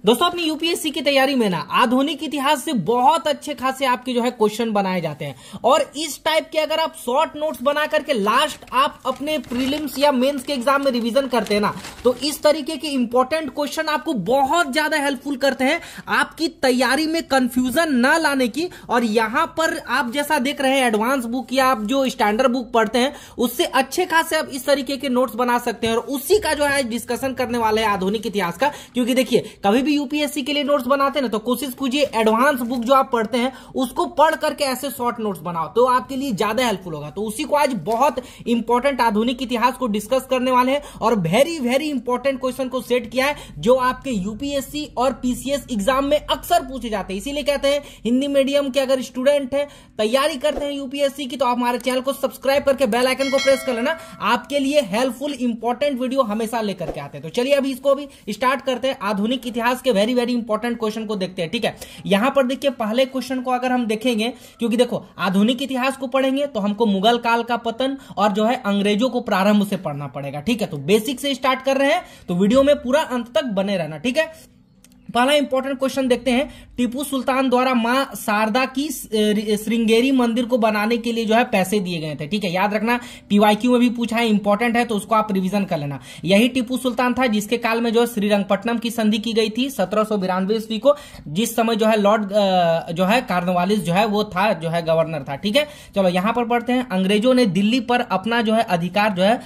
दोस्तों अपनी यूपीएससी की तैयारी में ना आधुनिक इतिहास से बहुत अच्छे खासे आपके जो है क्वेश्चन बनाए जाते हैं और इस टाइप के अगर आप शॉर्ट नोट्स बना करके लास्ट आप अपने प्रीलिम्स या मेंस के एग्जाम में रिवीजन करते हैं ना, तो इस तरीके के इंपॉर्टेंट क्वेश्चन आपको बहुत ज्यादा हेल्पफुल करते हैं आपकी तैयारी में कंफ्यूजन ना लाने की। और यहां पर आप जैसा देख रहे हैं एडवांस बुक या आप जो स्टैंडर्ड बुक पढ़ते हैं उससे अच्छे खासे आप इस तरीके के नोट्स बना सकते हैं और उसी का जो है डिस्कशन करने वाले हैं आधुनिक इतिहास का। क्योंकि देखिए कभी भी यूपीएससी के लिए नोट्स बनाते हैं ना तो कोशिश कीजिए एडवांस बुक जो आप पढ़ते हैं उसको पढ़ करके ऐसे शॉर्ट नोट्स बनाओ तो आपके लिए ज्यादा हेल्पफुल होगा। तो उसी को आज बहुत इंपॉर्टेंट आधुनिक इतिहास को डिस्कस करने वाले हैं और वेरी वेरी इंपॉर्टेंट क्वेश्चन को सेट किया है जो आपके यूपीएससी और पीसीएस एग्जाम में अक्सर पूछे जाते हैं। इसीलिए कहते हैं हिंदी मीडियम के अगर स्टूडेंट है तैयारी करते हैं यूपीएससी की तो आप हमारे चैनल को सब्सक्राइब करके बेल आइकन को प्रेस कर लेना, आपके लिए हेल्पफुल इंपॉर्टेंट वीडियो हमेशा लेकर के आते हैं। तो चलिए अभी इसको भी स्टार्ट करते हैं, आधुनिक इतिहास के वेरी वेरी इंपॉर्टेंट क्वेश्चन को देखते हैं। ठीक है, यहां पर देखिए पहले क्वेश्चन को अगर हम देखेंगे, क्योंकि देखो आधुनिक इतिहास को पढ़ेंगे तो हमको मुगल काल का पतन और जो है अंग्रेजों को प्रारंभ से पढ़ना पड़ेगा। ठीक है, तो बेसिक से स्टार्ट कर रहे हैं तो वीडियो में पूरा अंत तक बने रहना। ठीक है, पहला इंपॉर्टेंट क्वेश्चन देखते हैं। टीपू सुल्तान द्वारा मां शारदा की श्रृंगेरी मंदिर को बनाने के लिए जो है पैसे दिए गए थे। ठीक है, याद रखना पीवाईक्यू में भी पूछा है, इंपॉर्टेंट है तो उसको आप रिवीजन कर लेना। यही टीपू सुल्तान था जिसके काल में जो है श्रीरंगपट्टनम की संधि की गई थी 1792 ईस्वी को, जिस समय जो है लॉर्ड जो है कार्नवालिस जो है वो था जो है गवर्नर था। ठीक है, चलो यहां पर पढ़ते हैं। अंग्रेजों ने दिल्ली पर अपना जो है अधिकार जो है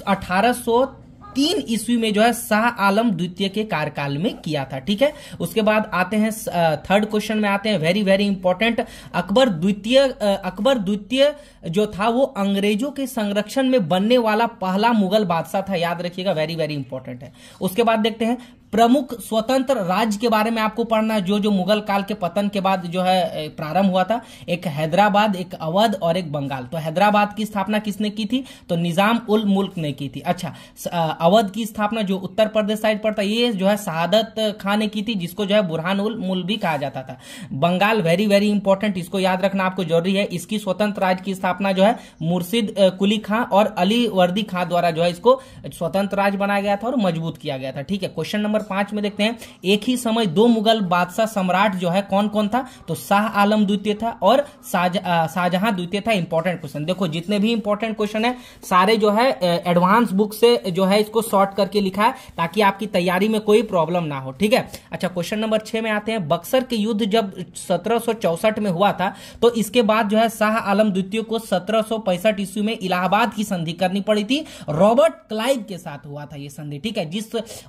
1803 ईस्वी में जो है शाह आलम द्वितीय के कार्यकाल में किया था। ठीक है, उसके बाद आते हैं थर्ड क्वेश्चन में आते हैं, वेरी वेरी इंपॉर्टेंट। अकबर द्वितीय जो था वो अंग्रेजों के संरक्षण में बनने वाला पहला मुगल बादशाह था, याद रखिएगा, वेरी वेरी इंपॉर्टेंट है। उसके बाद देखते हैं प्रमुख स्वतंत्र राज्य के बारे में आपको पढ़ना जो मुगल काल के पतन के बाद जो है प्रारंभ हुआ था। एक हैदराबाद, एक अवध और एक बंगाल। तो हैदराबाद की स्थापना किसने की थी? तो निजाम उल मुल्क ने की थी। अच्छा, अवध की स्थापना जो उत्तर प्रदेश साइड पर था ये जो है शहादत खान ने की थी, जिसको जो है बुरहान उल मुल्क भी कहा जाता था। बंगाल वेरी वेरी इंपॉर्टेंट, इसको याद रखना आपको जरूरी है। इसकी स्वतंत्र राज्य की स्थापना जो है मुर्शिद कुली खां और अली वर्दी खां द्वारा जो है इसको स्वतंत्र राज्य बनाया गया था और मजबूत किया गया था। ठीक है, क्वेश्चन नंबर 5 में देखते हैं। एक ही समय दो मुगल बादशाह सम्राट जो है कौन कौन था? तो शाह आलम द्वितीय था और शाहजहां द्वितीय था। इंपॉर्टेंट क्वेश्चन, देखो जितने भी इंपॉर्टेंट क्वेश्चन है सारे जो है एडवांस बुक से जो है इसको शॉर्ट करके लिखा है ताकि आपकी तैयारी में कोई प्रॉब्लम ना हो। ठीक है, अच्छा क्वेश्चन नंबर 6 में आते हैं। बक्सर के युद्ध जब 1764 में हुआ था तो इसके बाद जो है शाह आलम द्वितीय को 1765 ईस्वी में इलाहाबाद की संधि करनी पड़ी थी, रॉबर्ट क्लाइव के साथ हुआ था ये संधि। ठीक है,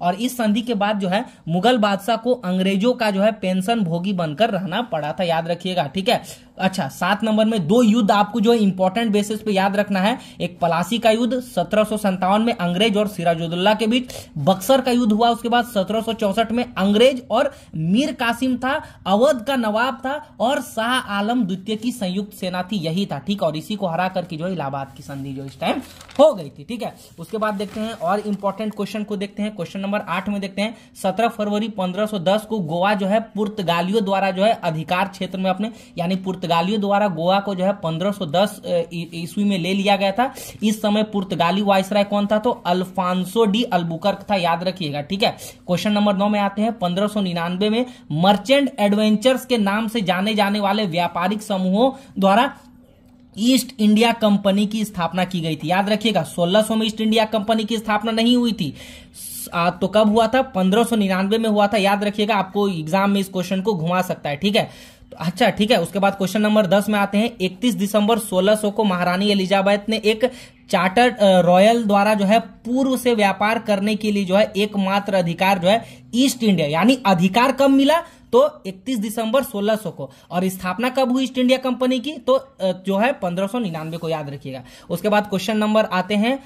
और इस संधि के बाद जो है मुगल बादशाह को अंग्रेजों का जो है पेंशन भोगी बनकर रहना पड़ा था, याद रखिएगा। ठीक है, अच्छा 7 नंबर में दो युद्ध आपको जो इंपॉर्टेंट बेसिस पे याद रखना है। एक पलासी का युद्ध 1757 में अंग्रेज और सिराजुद्दौला के बीच, बक्सर का युद्ध हुआ उसके बाद 1764 में अंग्रेज और मीर कासिम था, अवध का नवाब था और शाह आलम द्वितीय की संयुक्त सेना थी, यही था। ठीक, और इसी को हरा करके जो इलाहाबाद की संधि जो इस टाइम हो गई थी। ठीक है, उसके बाद देखते हैं और इंपॉर्टेंट क्वेश्चन को देखते हैं। क्वेश्चन नंबर 8 में देखते हैं 17 फरवरी 1510 को गोवा जो है पुर्तगालियों द्वारा जो है अधिकार क्षेत्र में अपने, यानी पुर्तगालियों द्वारा गोवा को जो है 1510 ईस्वी में ले लिया गया था। इस समय पुर्तगाली वायसराय कौन था? तो अल्फांसो डी अल्बुकर्क था, याद रखिएगा। ठीक है, क्वेश्चन नंबर 9 में आते हैं। 1599 में मर्चेंट एडवेंचर्स के नाम से जाने जाने वाले व्यापारिक समूहों द्वारा ईस्ट इंडिया कंपनी की स्थापना की गई थी, याद रखिएगा। 1600 में ईस्ट इंडिया कंपनी की स्थापना नहीं हुई थी तो कब हुआ था? 1599 में हुआ था, याद रखिएगा। आपको एग्जाम में इस क्वेश्चन को घुमा सकता है। ठीक है, अच्छा ठीक है, उसके बाद क्वेश्चन नंबर 10 में आते हैं। 31 दिसंबर 1600 को महारानी एलिजाबेथ ने एक चार्टर्ड रॉयल द्वारा जो है पूर्व से व्यापार करने के लिए जो है एकमात्र अधिकार जो है ईस्ट इंडिया, यानी अधिकार कब मिला? तो 31 दिसंबर 1600 को। और स्थापना कब हुई ईस्ट इंडिया कंपनी की? तो जो है 1599 को, याद रखिएगा। उसके बाद क्वेश्चन नंबर आते हैं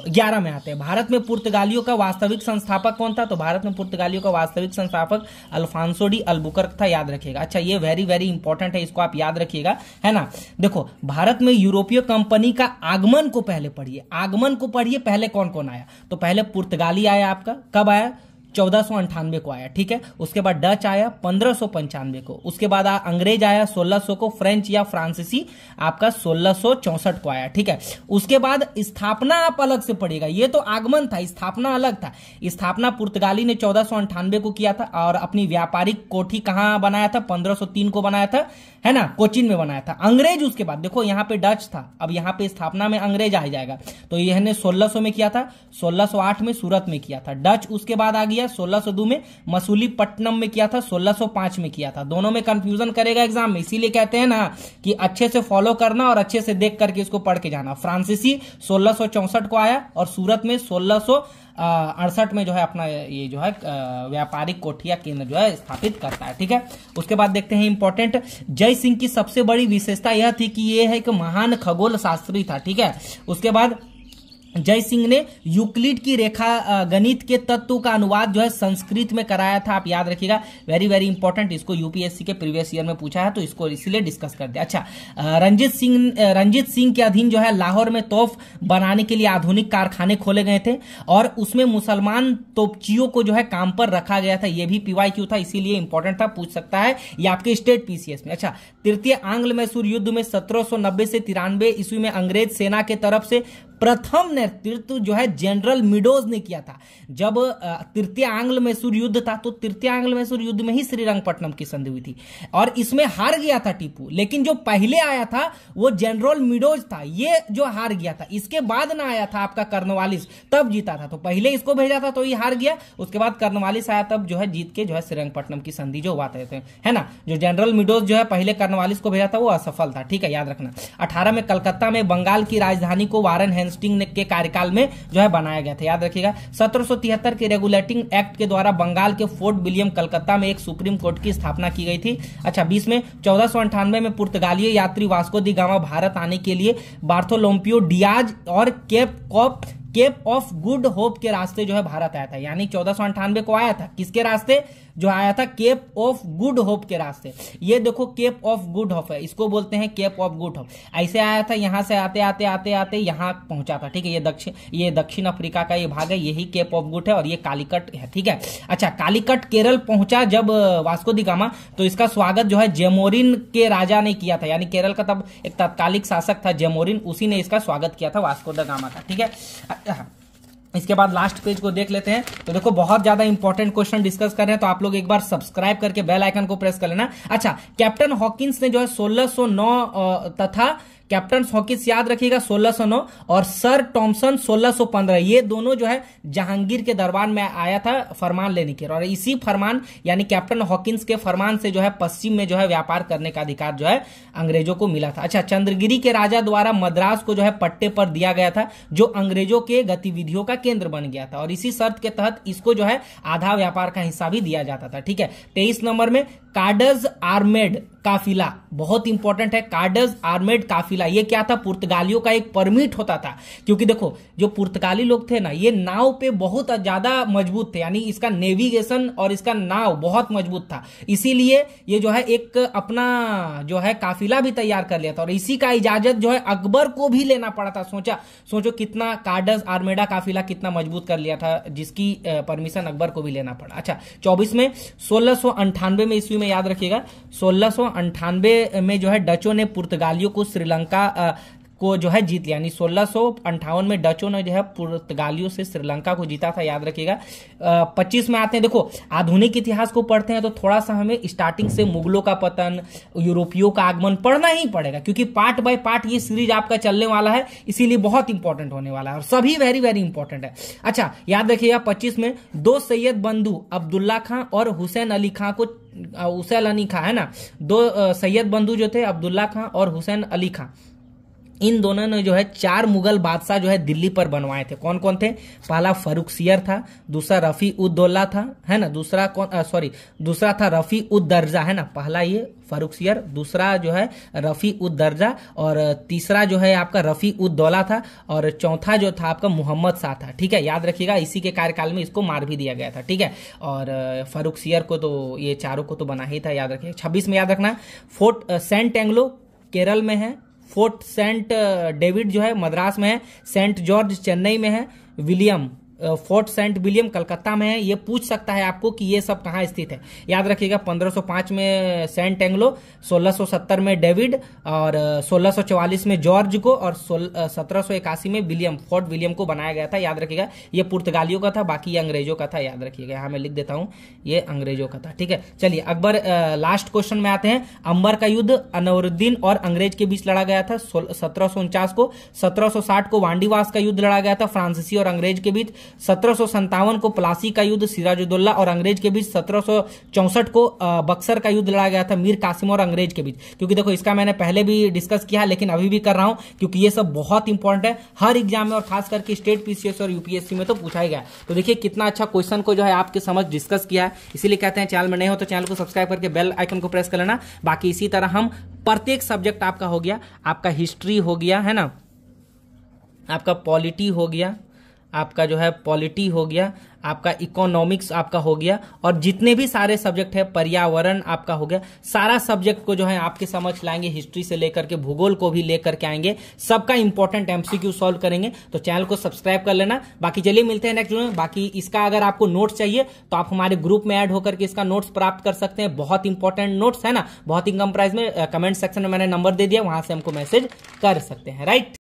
11 में आते हैं। भारत में पुर्तगालियों का वास्तविक संस्थापक कौन था? तो भारत में पुर्तगालियों का वास्तविक संस्थापक अल्फांसो डी अल्बुकर्क था, याद रखिएगा। अच्छा, ये वेरी वेरी इंपॉर्टेंट है, इसको आप याद रखिएगा, है ना। देखो भारत में यूरोपीय कंपनी का आगमन को पहले पढ़िए, आगमन को पढ़िए, पहले कौन कौन आया? तो पहले पुर्तगाली आया आपका, कब आया? 1498 को आया, ठीक है। उसके बाद डच आया 1595 को, उसके बाद अंग्रेज आया 1600 को, फ्रेंच या फ्रांसीसी आपका 1664 को आया, ठीक है। उसके बाद स्थापना आप अलग से पढ़िएगा, ये तो आगमन था, स्थापना अलग था। स्थापना पुर्तगाली ने 1498 को किया था और अपनी व्यापारिक कोठी कहां बनाया था, 1503 को बनाया था, है ना, कोचिन में बनाया था। अंग्रेज उसके बाद देखो यहां पे डच था, अब यहां पे स्थापना में अंग्रेज आ जाएगा, तो यह 1600 में किया था, 1608 में सूरत में किया था। डच उसके बाद आ गया 1602 में मसूलीपट्टनम में किया था, 1605 में किया था। दोनों में कंफ्यूजन करेगा एग्जाम में, इसीलिए कहते हैं ना कि अच्छे से फॉलो करना और अच्छे से देख करके इसको पढ़ के जाना। फ्रांसीसी 1664 को आया और सूरत में 1668 में जो है अपना ये जो है व्यापारिक कोठिया केंद्र जो है स्थापित करता है, ठीक है। उसके बाद देखते हैं इंपॉर्टेंट, जय सिंह की सबसे बड़ी विशेषता यह थी कि ये है एक महान खगोल शास्त्री था, ठीक है। उसके बाद जय सिंह ने यूक्लिड की रेखा गणित के तत्व का अनुवाद जो है संस्कृत में कराया था, आप याद रखिएगा, वेरी वेरी इंपॉर्टेंट। इसको यूपीएससी के प्रीवियस ईयर में पूछा है तो इसको इसलिए डिस्कस कर दिया। अच्छा, रंजीत सिंह के अधीन जो है लाहौर में तोप बनाने के लिए आधुनिक कारखाने खोले गए थे और उसमें मुसलमान तोपचियों को जो है काम पर रखा गया था। यह भी पीवाईक्यू था, इसीलिए इंपॉर्टेंट था, पूछ सकता है ये आपके स्टेट पीसीएस में। अच्छा, तृतीय आंग्ल मैसूर युद्ध में 1790 से 93 ईस्वी में अंग्रेज सेना के तरफ से प्रथम नेतृत्व जो है जनरल मिडोज ने किया था। जब तृतीय आंग्ल मैसूर युद्ध था तो तृतीय आंग्ल मैसूर युद्ध में ही श्रीरंगपट्टनम की संधि हुई थी और इसमें हार गया था टीपू, लेकिन जो पहले आया था वो जनरल मिडोज था, ये जो हार गया था। इसके बाद ना आया था आपका कर्नवालिस, तब जीता था। तो पहले इसको भेजा था तो ये हार गया, उसके बाद कर्नवालिस आया तब जो है जीत के जो है श्रीरंगपट्टनम की संधि जो हुआ था, है ना। जो जनरल मिडोज जो है पहले कर्नवालिस को भेजा था वो असफल था, ठीक है, याद रखना। 18 में कलकत्ता में बंगाल की राजधानी को वारेन हेस्टिंग के कार्यकाल में जो है बनाया गया था, याद रखिएगा। 1773 के रेगुलेटिंग एक्ट के द्वारा बंगाल के फोर्ट विलियम कलकत्ता में एक सुप्रीम कोर्ट की स्थापना की गई थी। अच्छा, 20 में 1498 में पुर्तगाली यात्री वास्को दी गामा भारत आने के लिए बार्थोलोम्पियो डियाज और केप ऑफ गुड होप के रास्ते जो है भारत आया था, यानी 1498 को आया था, किसके रास्ते जो आया था, केप ऑफ गुड होप के रास्ते। ये देखो केप ऑफ गुड होप है, इसको बोलते हैं केप ऑफ गुड होप। ऐसे आया था, यहां से आते आते आते आते यहां पहुंचा था, ठीक है। ये दक्षिण अफ्रीका का ये भाग है, यही केप ऑफ गुड है और ये कालीकट है, ठीक है। अच्छा, कालीकट केरल पहुंचा जब वास्को दी गामा, तो इसका स्वागत जो है जेमोरिन के राजा ने किया था, यानी केरल का तब एक तत्कालिक शासक था जेमोरिन, उसी ने इसका स्वागत किया था वास्को द गामा का, ठीक है। इसके बाद लास्ट पेज को देख लेते हैं। तो देखो बहुत ज्यादा इंपॉर्टेंट क्वेश्चन डिस्कस कर रहे हैं, तो आप लोग एक बार सब्सक्राइब करके बेल आइकन को प्रेस कर लेना। अच्छा, कैप्टन हॉकिंस ने जो है 1609 तथा कैप्टन हॉकिंस याद रखिएगा 1609 और सर टॉमसन 1615, ये दोनों जो है जहांगीर के दरबार में आया था फरमान लेने के, और इसी फरमान यानी कैप्टन हॉकिंस के फरमान से जो है पश्चिम में जो है व्यापार करने का अधिकार जो है अंग्रेजों को मिला था। अच्छा, चंद्रगिरी के राजा द्वारा मद्रास को जो है पट्टे पर दिया गया था, जो अंग्रेजों के गतिविधियों का केंद्र बन गया था, और इसी शर्त के तहत इसको जो है आधा व्यापार का हिस्सा भी दिया जाता था, ठीक है। 23 नंबर में कार्डज आर्मेड काफिला, बहुत इंपॉर्टेंट है, कार्डज आर्मेड काफिला। ये क्या था, पुर्तगालियों का एक परमिट होता था, क्योंकि देखो जो पुर्तगाली लोग थे ना, ये नाव पे बहुत ज्यादा मजबूत थे, यानी इसका नेविगेशन और इसका नाव बहुत मजबूत था, इसीलिए ये जो है एक अपना जो है काफिला भी तैयार कर लिया था, और इसी का इजाजत जो है अकबर को भी लेना पड़ा था। सोचो कितना कार्डज आर्मेडा काफिला कितना मजबूत कर लिया था, जिसकी परमिशन अकबर को भी लेना पड़ा। अच्छा, 24 में 1698 में ईस्वी में याद रखिएगा, 1698 में जो है डचों ने पुर्तगालियों को श्रीलंका को जो है जीत लिया, यानी 1658 में डचों ने जो है पुर्तगालियों से श्रीलंका को जीता था, याद रखिएगा। 25 में आते हैं, देखो आधुनिक इतिहास को पढ़ते हैं तो थोड़ा सा हमें स्टार्टिंग से मुगलों का पतन, यूरोपियों का आगमन पढ़ना ही पड़ेगा, क्योंकि पार्ट बाय पार्ट ये सीरीज आपका चलने वाला है, इसीलिए बहुत इंपॉर्टेंट होने वाला है और सभी वेरी वेरी इंपॉर्टेंट है। अच्छा, याद रखिएगा 25 में दो सैयद बंधु अब्दुल्ला खां और हुसैन अली खां को, हुसैन अली खां है ना, दो सैयद बंधु जो थे अब्दुल्ला खां और हुसैन अली खां, इन दोनों ने जो है 4 मुगल बादशाह जो है दिल्ली पर बनवाए थे। कौन कौन थे, पहला फरुखसियर था, दूसरा रफी उद दौला था, है ना, दूसरा था रफी उद दर्जा, है ना, पहला ये फरुखसियर, दूसरा जो है रफी उद दर्जा, और तीसरा जो है आपका रफी उद दौला था, और चौथा जो था आपका मोहम्मद शाह था, ठीक है, याद रखिएगा। इसी के कार्यकाल में इसको मार भी दिया गया था, ठीक है, और फरुखसियर को तो ये चारों को तो बना ही था, याद रखिएगा। 26 में याद रखना, फोर्ट सेंट एंग्लो केरल में है, फोर्ट सेंट डेविड जो है मद्रास में है, सेंट जॉर्ज चेन्नई में है, William fort saint William Calcutta में है। ये पूछ सकता है आपको कि ये सब कहाँ स्थित है। याद रखिएगा 1505 में सेंट एंग्लो, 1670 में डेविड और 1644 में जॉर्ज को और 1781 में विलियम, फोर्ट विलियम को बनाया गया था। याद रखिएगा ये पुर्तगालियों का था, बाकी ये अंग्रेजों का था। याद रखिएगा, यहाँ मैं लिख देता हूं ये अंग्रेजों का था। ठीक है, चलिए अकबर लास्ट क्वेश्चन में आते हैं। अंबर का युद्ध अनवरुद्दीन और अंग्रेज के बीच लड़ा गया था 1749 को। 1760 को वांडीवास का युद्ध लड़ा गया था फ्रांसीसी और अंग्रेज के बीच। 1757 को प्लासी का युद्ध सिराजुद्दौला और अंग्रेज के बीच। 1764 को बक्सर का युद्ध लड़ा गया था मीर कासिम और अंग्रेज के बीच। क्योंकि देखो इसका मैंने पहले भी डिस्कस किया है, लेकिन अभी भी कर रहा हूं क्योंकि ये सब बहुत इंपॉर्टेंट है हर एग्जाम में, और खास करके स्टेट पीसीएस और यूपीएससी में तो पूछा ही गया। तो देखिए कितना अच्छा क्वेश्चन को जो है आपके समझ डिस्कस किया है। इसीलिए कहते हैं चैनल में नए हो तो चैनल को सब्सक्राइब करके बेल आइकन को प्रेस कर लेना। बाकी इसी तरह हम प्रत्येक सब्जेक्ट आपका हो गया, आपका हिस्ट्री हो गया है ना, आपका पॉलिटी हो गया, आपका जो है पॉलिटी हो गया, आपका इकोनॉमिक्स आपका हो गया, और जितने भी सारे सब्जेक्ट है, पर्यावरण आपका हो गया, सारा सब्जेक्ट को जो है आपके समझ लाएंगे। हिस्ट्री से लेकर के भूगोल को भी लेकर के आएंगे, सबका इंपॉर्टेंट एमसीक्यू सॉल्व करेंगे। तो चैनल को सब्सक्राइब कर लेना। बाकी चलिए मिलते हैं नेक्स्ट वीडियो में। बाकी इसका अगर आपको नोट्स चाहिए तो आप हमारे ग्रुप में ऐड होकर के इसका नोट्स प्राप्त कर सकते हैं। बहुत इंपॉर्टेंट नोट्स है ना, बहुत ही कम प्राइस में। कमेंट सेक्शन में मैंने नंबर दे दिया, वहां से हमको मैसेज कर सकते हैं। राइट।